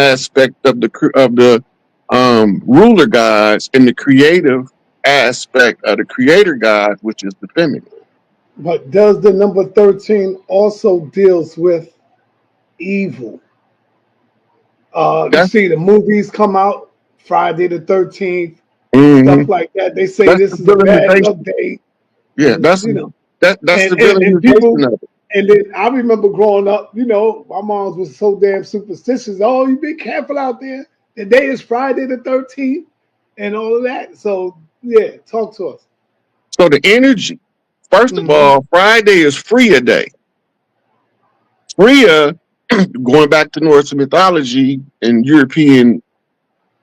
aspect of the ruler gods and the creative aspect of the creator god, which is the feminine. But does the number 13 also deals with evil? You That's see the movies come out Friday the 13th, hmm stuff like that. They say that's the this is a bad luck villainization. day, Yeah, and that's that's the and villainization people. of it. And then I remember growing up, my moms was so damn superstitious. Oh, you be careful out there. The day is Friday the 13th and all of that. So, yeah, talk to us. So the energy, first of Hmm. all, Friday is Freya Day. Freya, going back to Norse mythology and European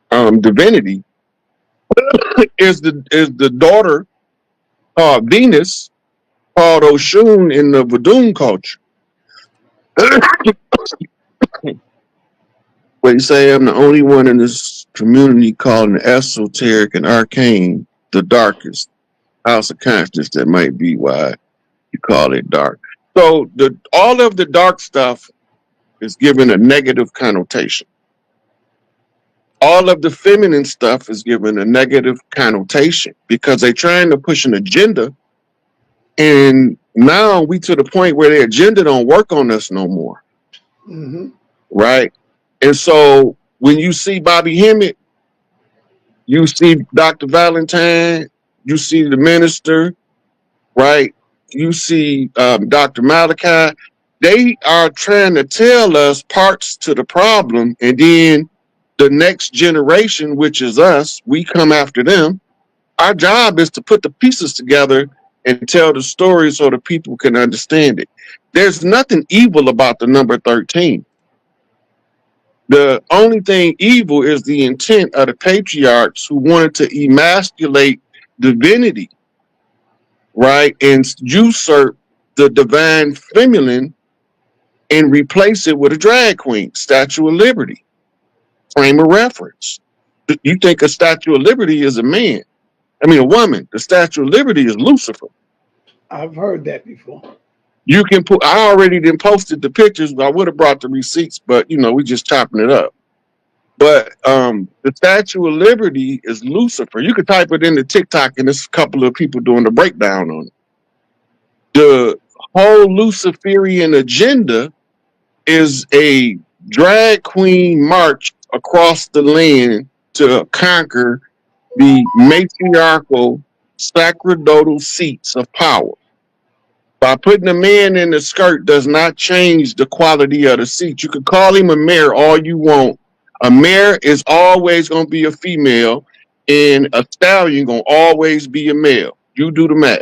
divinity, is the daughter called Venus, called Oshun in the Vadun culture. But you say I'm the only one in this community called an esoteric and arcane the darkest house of consciousness. That might be why you call it dark. So all of the dark stuff is given a negative connotation. All of the feminine stuff is given a negative connotation because they're trying to push an agenda, and now we to the point where the agenda don't work on us no more, Hmm. right? And so when you see Bobby Hemmett, you see Dr. Valentine, you see the minister, right? You see Dr. Malachi. They are trying to tell us parts to the problem, and then the next generation, which is us, we come after them. Our job is to put the pieces together and tell the story so the people can understand it. There's nothing evil about the number 13. The only thing evil is the intent of the patriarchs who wanted to emasculate divinity, right? And usurp the divine feminine and replace it with a drag queen, Statue of Liberty, frame of reference. You think a Statue of Liberty is a man. I mean, a woman. The Statue of Liberty is Lucifer. I've heard that before. You can put, I already then posted the pictures. I would have brought the receipts, but we just chopping it up. But the Statue of Liberty is Lucifer. You could type it into TikTok and there's a couple of people doing the breakdown on it. The whole Luciferian agenda is a drag queen march across the land to conquer the matriarchal sacerdotal seats of power. By putting a man in the skirt does not change the quality of the seat. You can call him a mayor all you want. A mayor is always going to be a female, and a stallion going to always be a male. You do the math.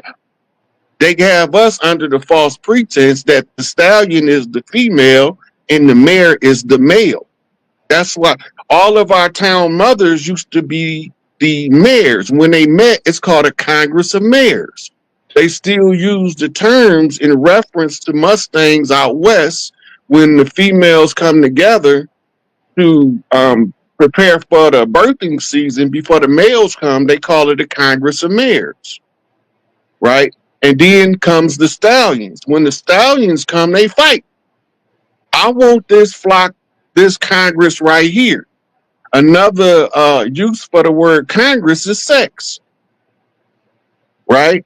They have us under the false pretense that the stallion is the female and the mayor is the male. That's why all of our town mothers used to be the mayors. When they met, it's called a Congress of Mayors. They still use the terms in reference to Mustangs out west when the females come together to prepare for the birthing season before the males come. They call it a Congress of Mayors, right? And then comes the stallions. When the stallions come, they fight. I want this flock, this Congress right here. Another use for the word Congress is sex, right?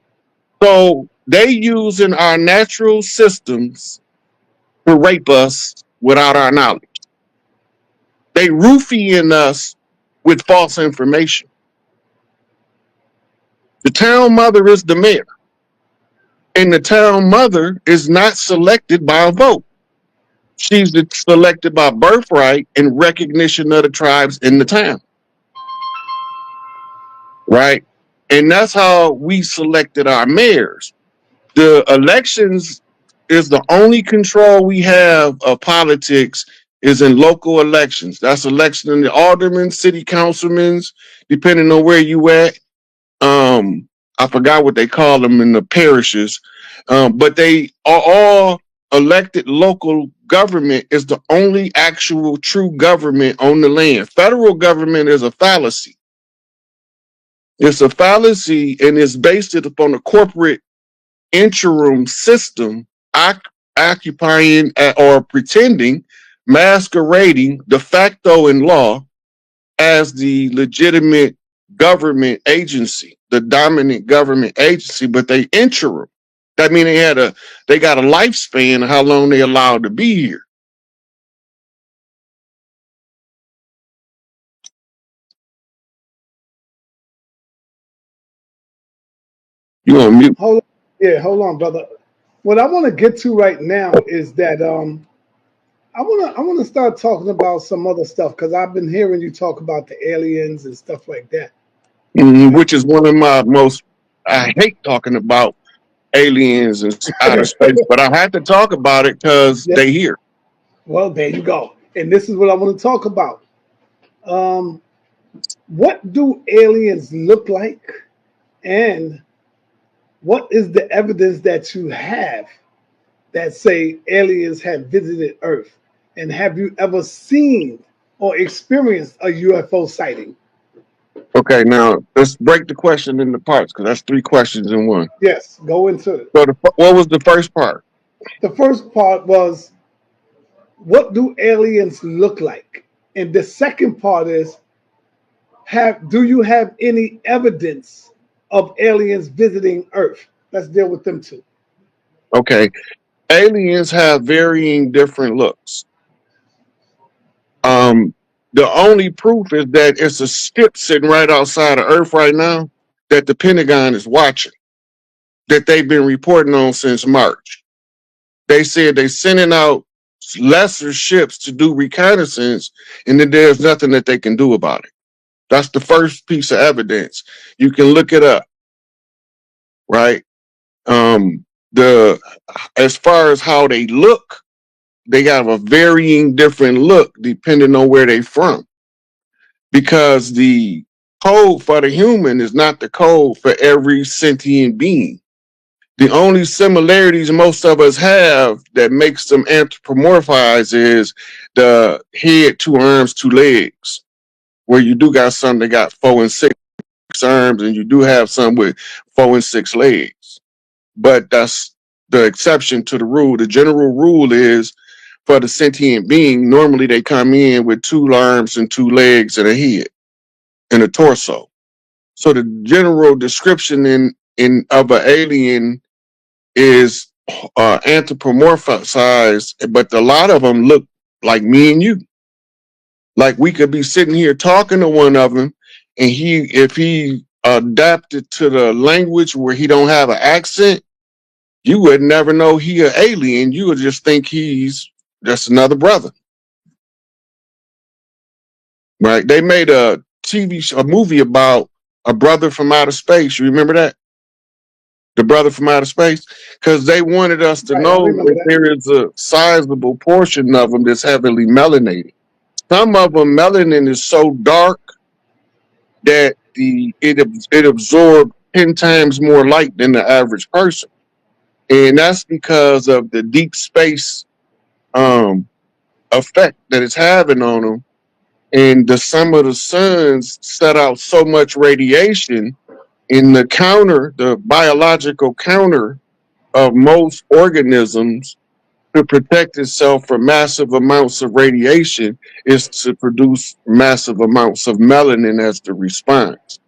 So they using our natural systems to rape us without our knowledge. They roofing us with false information. The town mother is the mayor, and the town mother is not selected by a vote. She's selected by birthright and recognition of the tribes in the town, right? And that's how we selected our mayors. The elections is the only control we have of politics is in local elections. That's election in the aldermen, city councilmen, depending on where you at. I forgot what they call them in the parishes, but they are all elected. Local government is the only actual true government on the land. Federal government is a fallacy. It's a fallacy, and it's based upon a corporate interim system occupying or pretending masquerading de facto in law as the legitimate government agency, the dominant government agency, but they interim. That means they got a lifespan of how long they allowed to be here. You on mute? Hold on. Yeah, hold on, brother. What I want to get to right now is that I wanna start talking about some other stuff because I've been hearing you talk about the aliens and stuff like that. Right? Which is one of my most. I hate talking about aliens and outer space, but I had to talk about it because Yeah. they here. Well, there you go. And this is what I want to talk about. Um, what do aliens look like, and what is the evidence that you have that say aliens have visited Earth? And have you ever seen or experienced a UFO sighting? Okay, now let's break the question into parts because that's three questions in one. Yes, go into it. So, what was the first part? The first part was, what do aliens look like? And the second part is, have do you have any evidence of aliens visiting Earth? Let's deal with them too. Okay, aliens have varying different looks. Um, the only proof is that it's a ship sitting right outside of Earth right now that the Pentagon is watching, that they've been reporting on since March. They said they're sending out lesser ships to do reconnaissance, and then there's nothing that they can do about it. That's the first piece of evidence. You can look it up, right? The As far as how they look, they have a varying different look depending on where they from, because the code for the human is not the code for every sentient being. The only similarities most of us have that makes them anthropomorphized is the head, two arms, two legs, where you do got some that got 4 and 6 arms, and you do have some with 4 and 6 legs. But that's the exception to the rule. The general rule is for the sentient being, normally they come in with 2 arms and 2 legs and a head and a torso. So the general description in of an alien is anthropomorphized, but a lot of them look like me and you. Like we could be sitting here talking to one of them, and if he adapted to the language where he don't have an accent, you would never know he an alien. You would just think he's just another brother, right? They made a a movie about a brother from outer space. You remember that? The brother from outer space, because they wanted us to Right, I know remember that that. there is a sizable portion of them that's heavily melanated. Some of them melanin is so dark that it absorbs 10 times more light than the average person, and that's because of the deep space um, effect that it's having on them. And some of the suns set out so much radiation in the biological counter of most organisms to protect itself from massive amounts of radiation is to produce massive amounts of melanin as the response.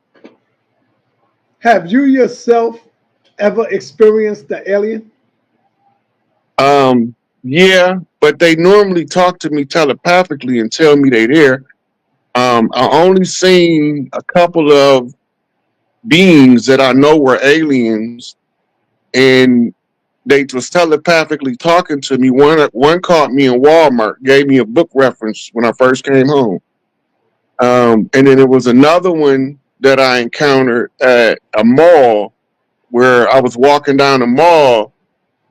Have you yourself ever experienced the alien? Yeah, but they normally talk to me telepathically and tell me they're there. I only seen a couple of beings that I know were aliens, and they was telepathically talking to me. One caught me in Walmart, gave me a book reference when I first came home. And then there was another one that I encountered at a mall where I was walking down the mall,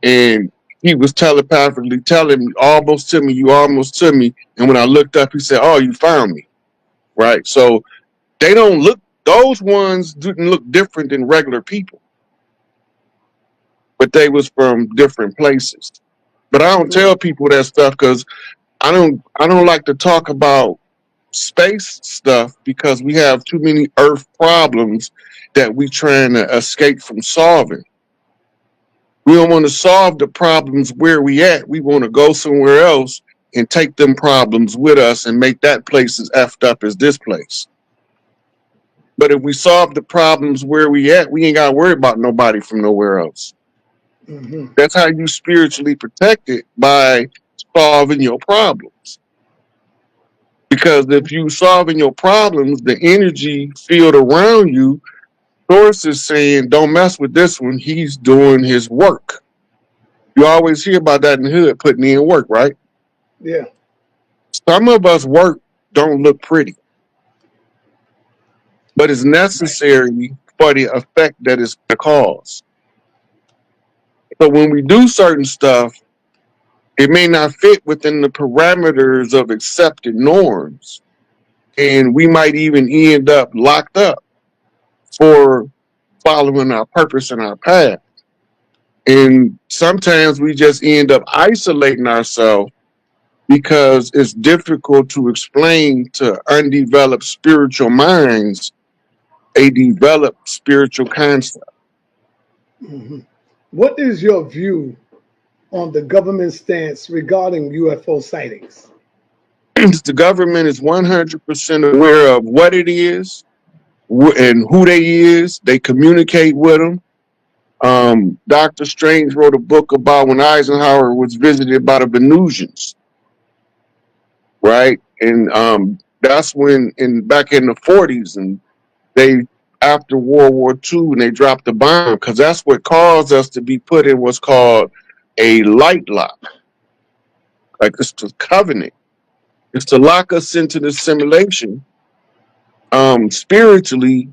and he was telepathically telling me, almost to me, you almost to me. And when I looked up, he said, oh, you found me. Right. So they don't look, those ones didn't look different than regular people, but they was from different places. But I don't tell people that stuff because I don't like to talk about space stuff because we have too many Earth problems that we trying to escape from solving. We don't want to solve the problems where we at. We want to go somewhere else and take them problems with us and make that place as effed up as this place. But if we solve the problems where we at, we ain't got to worry about nobody from nowhere else. Hmm. That's how you spiritually protect it, by solving your problems. Because if you solving your problems, the energy field around you, source is saying, don't mess with this one. He's doing his work. You always hear about that in the hood, putting in work, right? Yeah. Some of us work don't look pretty, but it's Right. necessary for the effect that it's going to cause. So when we do certain stuff, it may not fit within the parameters of accepted norms, and we might even end up locked up for following our purpose and our path. And sometimes we just end up isolating ourselves because it's difficult to explain to undeveloped spiritual minds a developed spiritual concept. Hmm. What is your view on the government stance regarding UFO sightings? The government is 100% aware of what it is and who they is. They communicate with them. Dr. Strange wrote a book about when Eisenhower was visited by the Venusians, right? And that's when, in back in the 40s, and they, after World War II, and they dropped the bomb, because that's what caused us to be put in what's called a light lock. Like, it's the covenant. It's to lock us into the simulation, spiritually,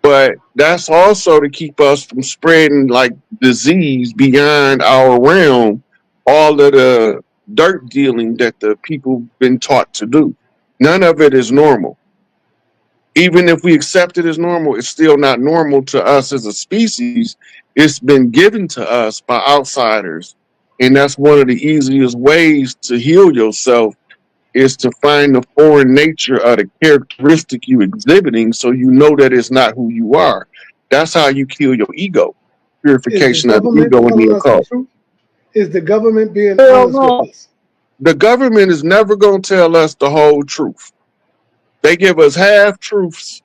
but that's also to keep us from spreading like disease beyond our realm, all of the dirt dealing that the people been taught to do. None of it is normal. Even if we accept it as normal, it's still not normal to us as a species. It's been given to us by outsiders. And that's one of the easiest ways to heal yourself, is to find the foreign nature of the characteristic you exhibiting, so you know that it's not who you are. That's how you kill your ego. Is the Purification of the government ego in the telling us the occult. truth? Is the government being Hell honest with no. us? The government is never going to tell us the whole truth. They give us half truths,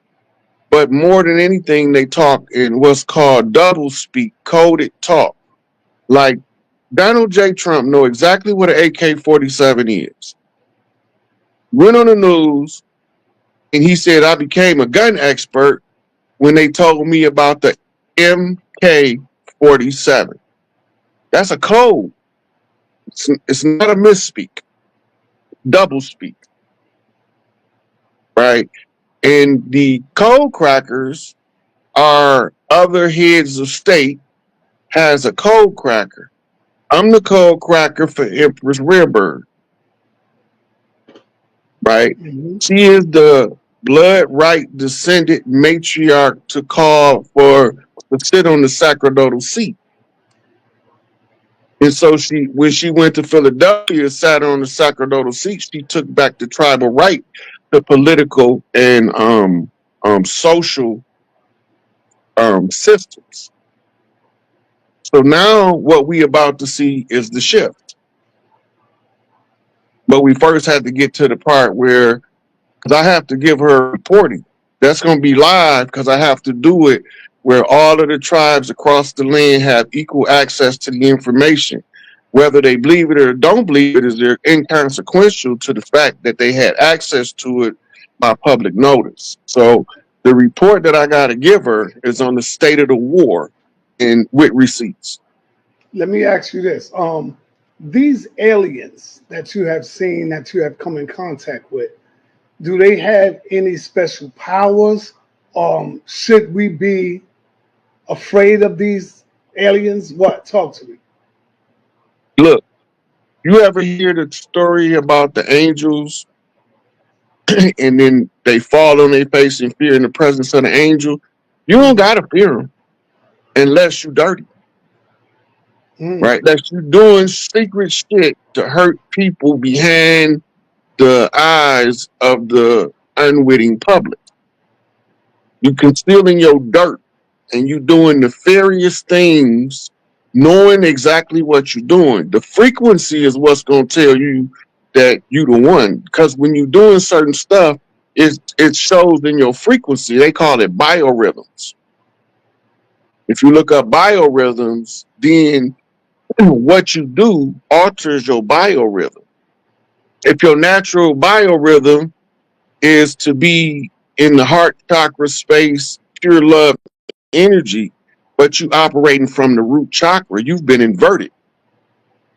but more than anything, they talk in what's called double speak, coded talk. Like, Donald J. Trump know exactly what an AK-47 is. Went on the news and he said, I became a gun expert when they told me about the MK-47. That's a code. It's not a misspeak, double speak, right? And the code crackers are other heads of state has a code cracker. I'm the code cracker for Empress Rare, right? Hmm. She is the blood right descendant matriarch to call for to sit on the sacerdotal seat. And so she, when she went to Philadelphia, sat on the sacerdotal seat, she took back the tribal right to political and social systems. So now what we about to see is the shift. But we first had to get to the part where, because I have to give her reporting. That's going to be live, because I have to do it where all of the tribes across the land have equal access to the information. Whether they believe it or don't believe it is they're inconsequential to the fact that they had access to it by public notice. So the report that I got to give her is on the state of the war and with receipts. Let me ask you this: these aliens that you have seen, that you have come in contact with, do they have any special powers? Should we be afraid of these aliens? What? Talk to me. Look, you ever hear the story about the angels and then they fall on their face in fear in the presence of the angel? You don't Mm. gotta fear them unless you dirty, Mm. right? Unless you doing secret shit to hurt people behind the eyes of the unwitting public. You concealing your dirt and you doing nefarious things, knowing exactly what you're doing. The frequency is what's gonna tell you that you the one. Because when you're doing certain stuff, it shows in your frequency. They call it biorhythms. If you look up biorhythms, then what you do alters your biorhythm. If your natural biorhythm is to be in the heart chakra space, pure love energy, but you operating from the root chakra, you've been inverted.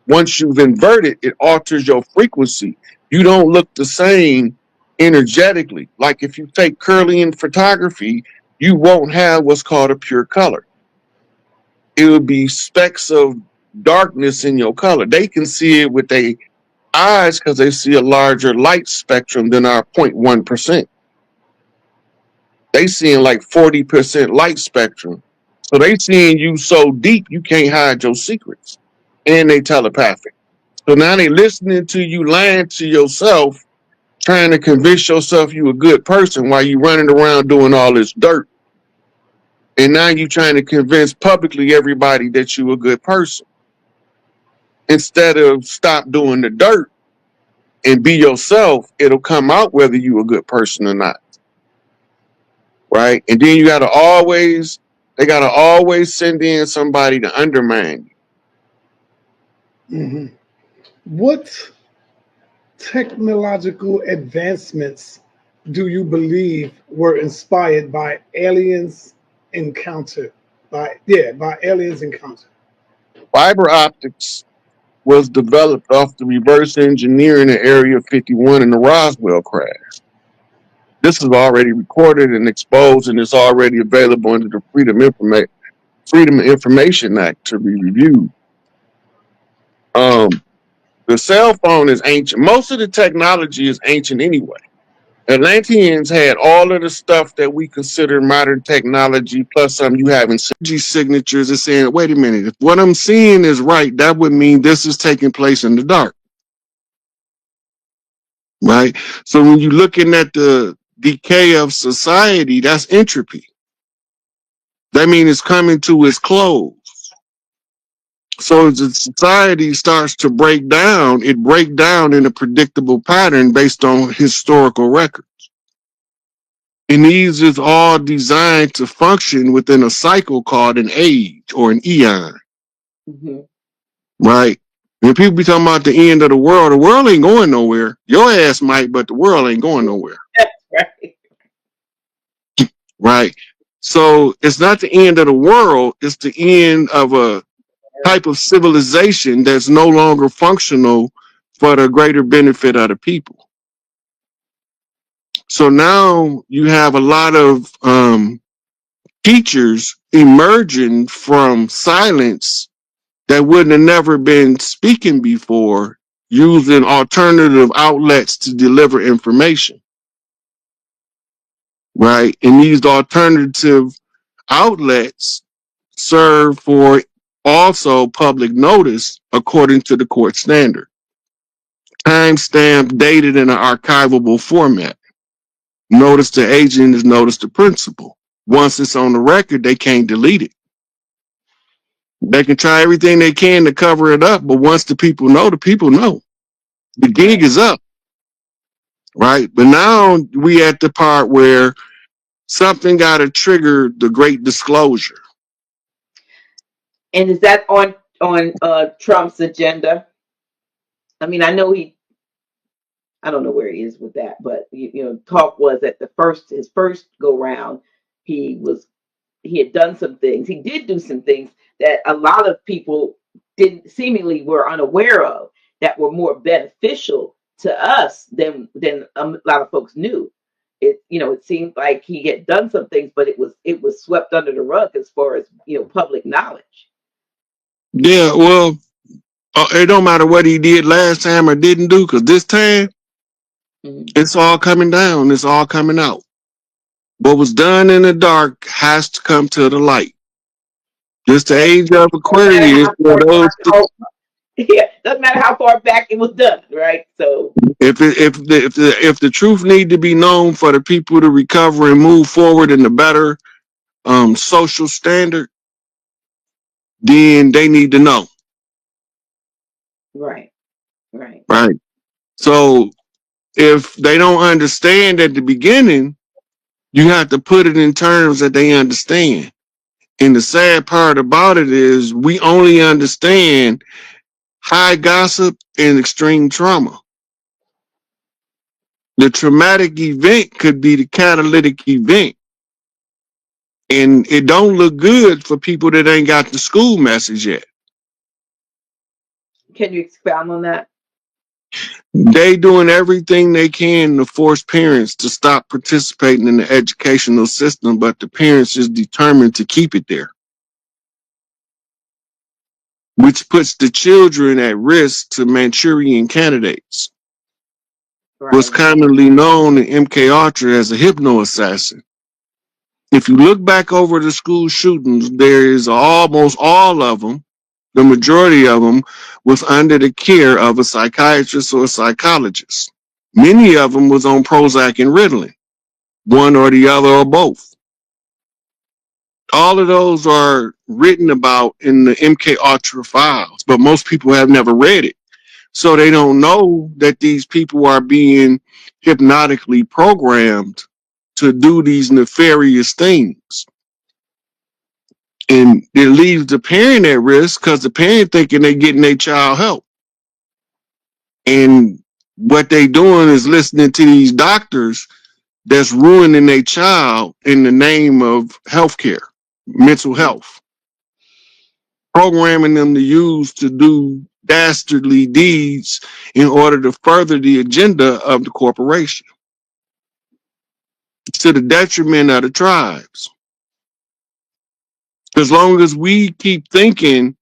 Once you've inverted, it alters your frequency. You don't look the same energetically. Like if you take Kirlian photography, you won't have what's called a pure color. It would be specks of darkness in your color. They can see it with their eyes because they see a larger light spectrum than our 0.1%. They seeing like 40% light spectrum. So they seeing you so deep you can't hide your secrets. And they telepathic. So now they listening to you lying to yourself, trying to convince yourself you a good person while you running around doing all this dirt. And now you trying to convince publicly everybody that you a good person. Instead of stop doing the dirt and be yourself, it'll come out whether you a good person or not. Right? And then they gotta always send in somebody to undermine Mm-hmm. What technological advancements do you believe were inspired by aliens encounter? By aliens encounter. you. Fiber optics was developed off the reverse engineering in Area 51 in the Roswell crash. This is already recorded and exposed, and it's already available under the Freedom of Information Act to be reviewed. Um, the cell phone is ancient. Most of the technology is ancient anyway. Atlanteans had all of the stuff that we consider modern technology, plus some you having signatures and saying, wait a minute, if what I'm seeing is right, that would mean this is taking place in the dark. Right? So when you're looking at the decay of society, that's entropy. That means it's coming to its close. So as the society starts to break down, it breaks down in a predictable pattern based on historical record. And these is all designed to function within a cycle called an age or an eon. Mm-hmm. Right? When people be talking about the end of the world ain't going nowhere. Your ass might, but the world ain't going nowhere. Right. Right? So it's not the end of the world, it's the end of a type of civilization that's no longer functional for the greater benefit of the people. So now you have a lot of teachers emerging from silence that wouldn't have never been speaking before, using alternative outlets to deliver information. Right? And these alternative outlets serve for also public notice according to the court standard. Timestamped, dated in an archivable format. Notice to agent is notice to principal. Once it's on the record, they can't delete it. They can try everything they can to cover it up, but once the people know, the people know. The gig is up, right? But now we at the part where something got to trigger the great disclosure. And is that on Trump's agenda? I mean, I don't know where he is with that, but talk was that his first go round, he had done some things. He did do some things that a lot of people didn't seemingly were unaware of that were more beneficial to us than a lot of folks knew. It seemed like he had done some things, but it was swept under the rug as far as public knowledge. Yeah, well, it don't matter what he did last time or didn't do, because this time it's all coming down. It's all coming out. What was done in the dark has to come to the light. Just the age of Aquarius. Yeah, doesn't matter how far back it was done, right? So if the truth need to be known for the people to recover and move forward in a better social standard, then they need to know. Right. Right. So if they don't understand at the beginning, you have to put it in terms that they understand. And the sad part about it is we only understand high gossip and extreme trauma. The traumatic event could be the catalytic event. And it don't look good for people that ain't got the school message yet. Can you expound on that? They doing everything they can to force parents to stop participating in the educational system, but the parents is determined to keep it there, which puts the children at risk to Manchurian candidates. What's Right. commonly known in MK Ultra as a hypno assassin. If you look back over the school shootings, there is almost all of them, the majority of them, was under the care of a psychiatrist or a psychologist. Many of them was on Prozac and Ritalin, one or the other or both. All of those are written about in the MK Ultra files, but most people have never read it. So they don't know that these people are being hypnotically programmed to do these nefarious things. And it leaves the parent at risk because the parent thinking they're getting their child help. And what they doing is listening to these doctors that's ruining their child in the name of healthcare, mental health, programming them to use to do dastardly deeds in order to further the agenda of the corporation to the detriment of the tribes. As long as we keep thinking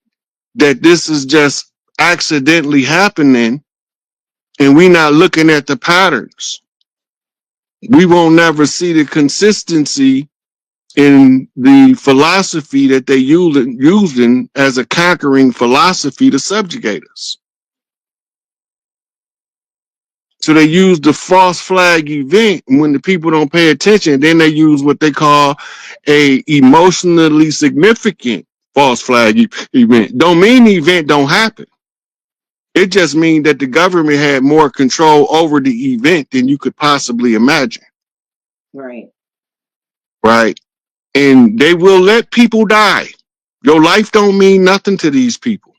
that this is just accidentally happening and we not looking at the patterns, we won't never see the consistency in the philosophy that they using as a conquering philosophy to subjugate us. So they use the false flag event when the people don't pay attention. Then they use what they call a emotionally significant false flag event. Don't mean the event don't happen. It just means that the government had more control over the event than you could possibly imagine. Right. Right? And they will let people die. Your life don't mean nothing to these people.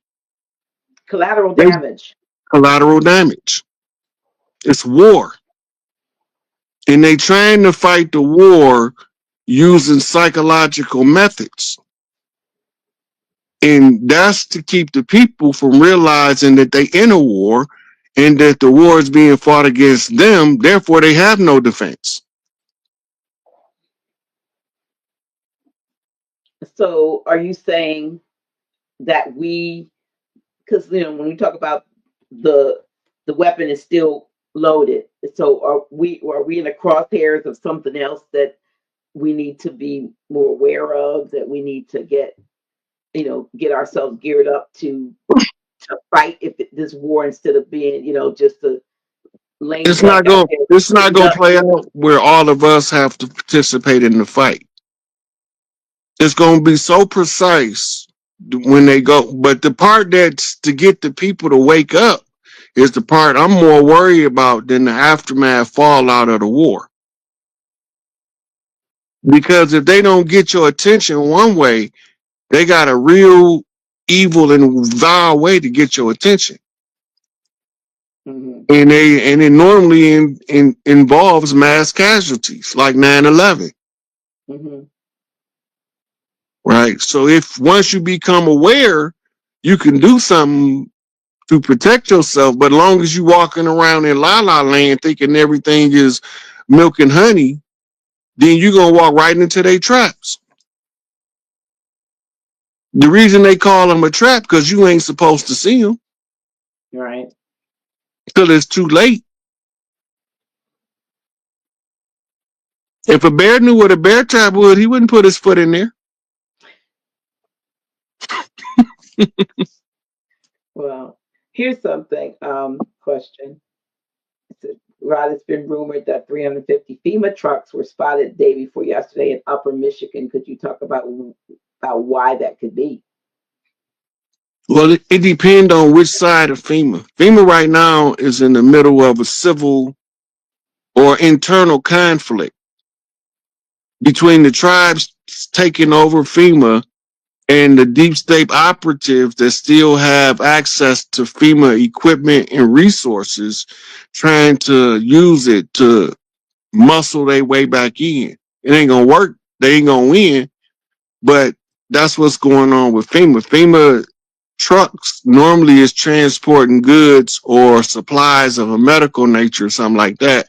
Collateral They damage. collateral damage. It's war. And they trying to fight the war using psychological methods. And that's to keep the people from realizing that they in a war and that the war is being fought against them, therefore they have no defense. So are you saying that because when we talk about the weapon is still loaded, so are we in the crosshairs of something else that we need to be more aware of, that we need to get ourselves geared up to fight this war, instead of being just a lame It's duck not out going there it's not shooting going to ducks? play out where all of us have to participate in the fight. It's going to be so precise when they go, but the part that's to get the people to wake up is the part I'm more worried about than the aftermath fallout of the war. Because if they don't get your attention one way, they got a real evil and vile way to get your attention. Mm-hmm. And it normally involves mass casualties like 9/11. Mm-hmm. Right? So if once you become aware, you can do something to protect yourself. But as long as you walking around in la la land thinking everything is milk and honey, then you're gonna walk right into their traps. The reason they call them a trap because you ain't supposed to see them Right. till it's too late. If a bear knew what a bear trap would, he wouldn't put his foot in there. Well, here's something. Question. Rod, it's been rumored that 350 FEMA trucks were spotted day before yesterday in Upper Michigan. Could you talk about why that could be? Well, it depends on which side of FEMA. FEMA right now is in the middle of a civil or internal conflict between the tribes taking over FEMA and the deep state operatives that still have access to FEMA equipment and resources, trying to use it to muscle their way back in. It ain't gonna work. They ain't gonna win. But that's what's going on with FEMA. FEMA trucks normally is transporting goods or supplies of a medical nature, something like that,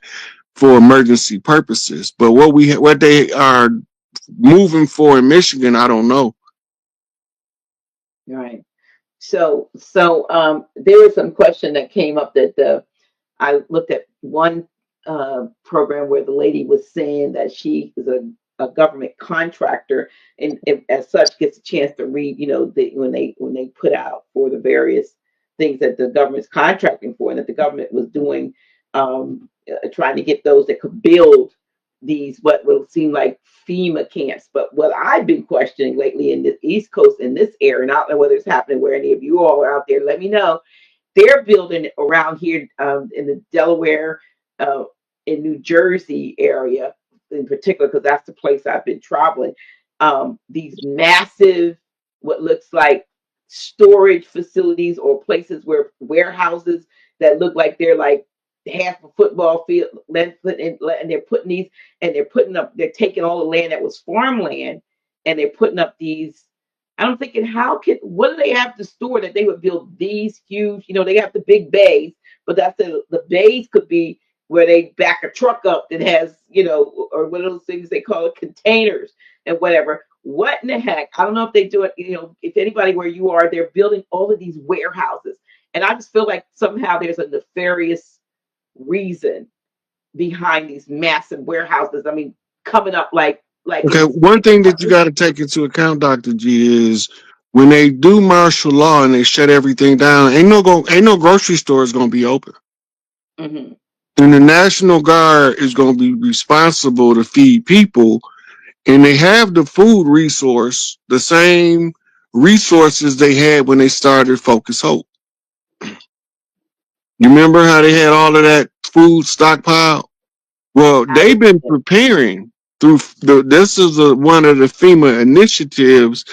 for emergency purposes. But what they are moving for in Michigan, I don't know. Right. So there was some question that came up that I looked at one program where the lady was saying that she is a government contractor, and as such gets a chance to read, when they put out for the various things that the government's contracting for, and that the government was doing, trying to get those that could build these what will seem like FEMA camps. But what I've been questioning lately in the East Coast in this area, and I don't know whether it's happening where any of you all are out there, let me know. They're building around here in the Delaware, uh, in New Jersey area in particular, because that's the place I've been traveling. These massive, what looks like storage facilities or places where warehouses that look like they're like half a football field length, and they're putting these, and they're taking all the land that was farmland, and they're putting up these. I'm thinking, what do they have to store that they would build these huge? They have the big bays, but that's the bays could be where they back a truck up that has, or one of those things they call it containers and whatever. What in the heck? I don't know if they do it. If anybody where you are, they're building all of these warehouses, and I just feel like somehow there's a nefarious reason behind these massive warehouses. I mean, coming up like Okay, it's. one thing that you got to take into account, Dr. G, is when they do martial law and they shut everything down, ain't no grocery store is gonna be open. Mhm. And the National Guard is gonna be responsible to feed people, and they have the food resource, the same resources they had when they started Focus Hope. You remember how they had all of that food stockpile? Well, I they've been remember. preparing through this is one of the FEMA initiatives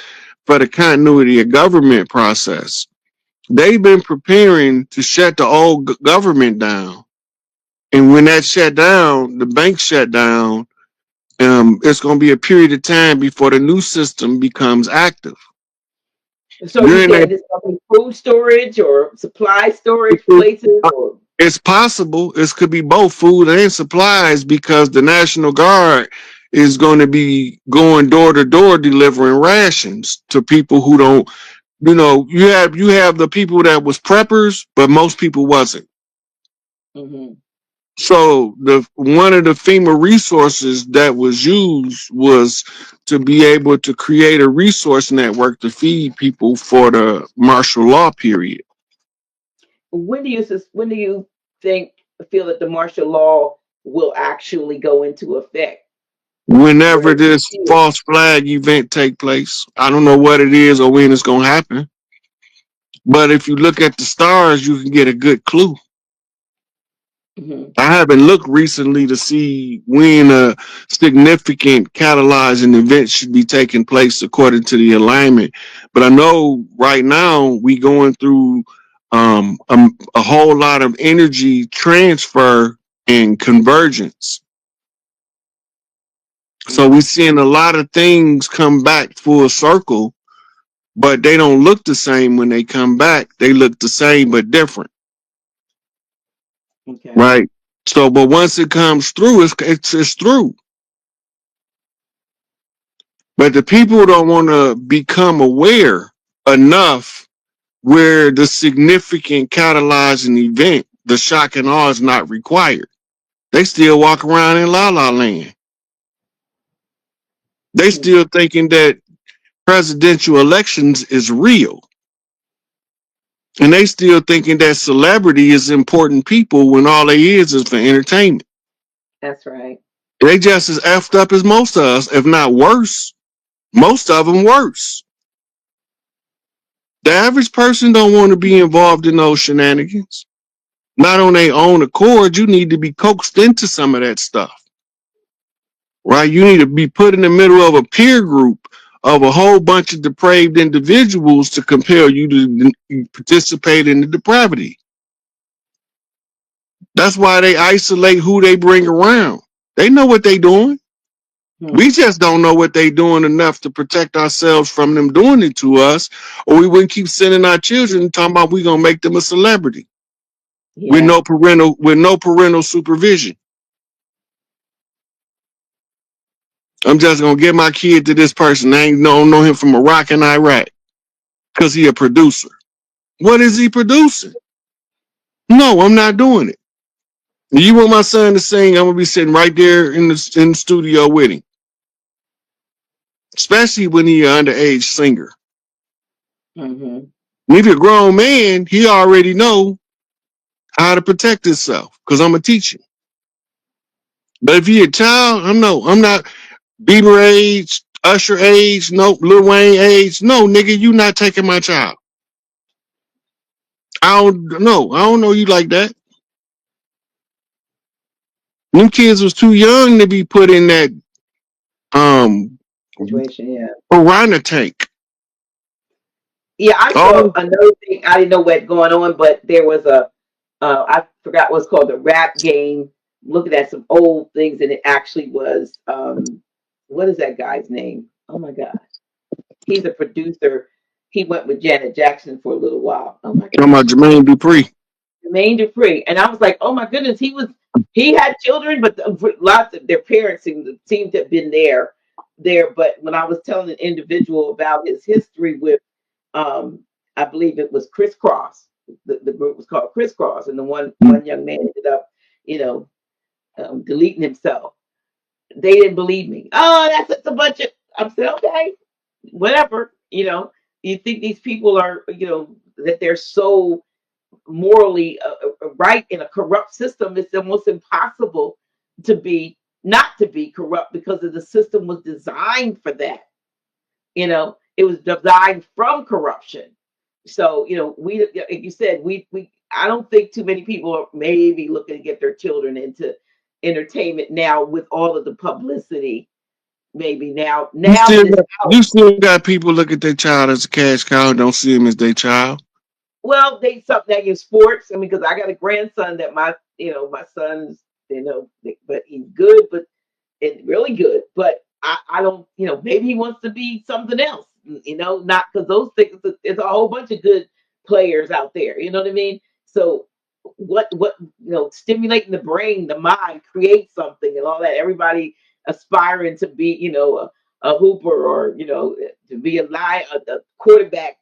for the continuity of government process. They've been preparing to shut the old government down. And when that shut down, the bank shut down, it's going to be a period of time before the new system becomes active. So you During that, saying this probably food storage or supply storage places or? it's possible. It could be both food and supplies because the National Guard is going to be going door to door delivering rations to people who don't. You have the people that was preppers, but most people wasn't. Mhm. So the one of the FEMA resources that was used was to be able to create a resource network to feed people for the martial law period. When do you think feel that the martial law will actually go into effect? Where Whenever do you this see it? false flag event take place, I don't know what it is or when it's going to happen. But if you look at the stars, you can get a good clue. Mhm. I haven't looked recently to see when a significant catalyzing event should be taking place according to the alignment. But I know right now we going through a whole lot of energy transfer and convergence. So we're Mhm. seeing a lot of things come back full circle, but they don't look the same when they come back. They look the same but different, Okay. right? So, but once it comes through, it's through. But the people don't want to become aware enough where the significant catalyzing event, the shock and awe, is not required. They still walk around in la la land. They Mhm. still thinking that presidential elections is real. And they still thinking that celebrity is important people when all they is for entertainment. That's right. They just as effed up as most of us, if not worse. Most of them worse. The average person don't want to be involved in those shenanigans. Not on their own accord. You need to be coaxed into some of that stuff, right? You need to be put in the middle of a peer group of a whole bunch of depraved individuals to compel you to participate in the depravity. That's why they isolate who they bring around. They know what they doing. We just don't know what they doing enough to protect ourselves from them doing it to us, or we wouldn't keep sending our children talking about we gonna make them a celebrity with Yeah. no parental supervision. I'm just gonna give my kid to this person. I ain't know him from Iraq and Iraq because he a producer. What is he producing? No, I'm not doing it. You want my son to sing? I'm gonna be sitting right there in the studio with him, especially when he an underage singer. Mm-hmm. If you're a grown man, he already know how to protect himself because I'm a teacher. But if you're a child, I'm not Bieber age, Usher age, no Lil Wayne age. No, nigga, you not taking my child. I don't know you like that. Them kids was too young to be put in that um Situation. Yeah. piranha tank. Yeah, I saw Oh, another thing. I didn't know what going on, but there was a I forgot what's called the rap game. Looking at some old things, and it actually was what is that guy's name? Oh my God, he's a producer. He went with Janet Jackson for a little while. Oh my talking about gosh, Jermaine Dupri. Jermaine Dupri, and I was like, oh my goodness, he had children, but lots of their parents seemed to have been there. But when I was telling an individual about his history with um, I believe it was Crisscross. The group was called Crisscross, and the one young man ended up, you know, deleting himself. They didn't believe me. Oh, that's a bunch of. I'm saying, okay, whatever. You think these people are, that they're so morally right in a corrupt system. It's almost impossible to be not to be corrupt because of the system was designed for that. It was designed from corruption. So, we, like you said, we I don't think too many people are maybe looking to get their children into entertainment now with all of the publicity. Maybe You now still that it's got, out. you still got people look at their child as a cash cow and don't see him as their child. Well, they something that in sports. I mean, because I got a grandson that my son's, but he's good, but and really good. But I don't, maybe he wants to be something else, not because those things, there's a whole bunch of good players out there. You know what I mean? So what, stimulating the brain, the mind, create something and all that. Everybody aspiring to be, a hooper or, to be a quarterback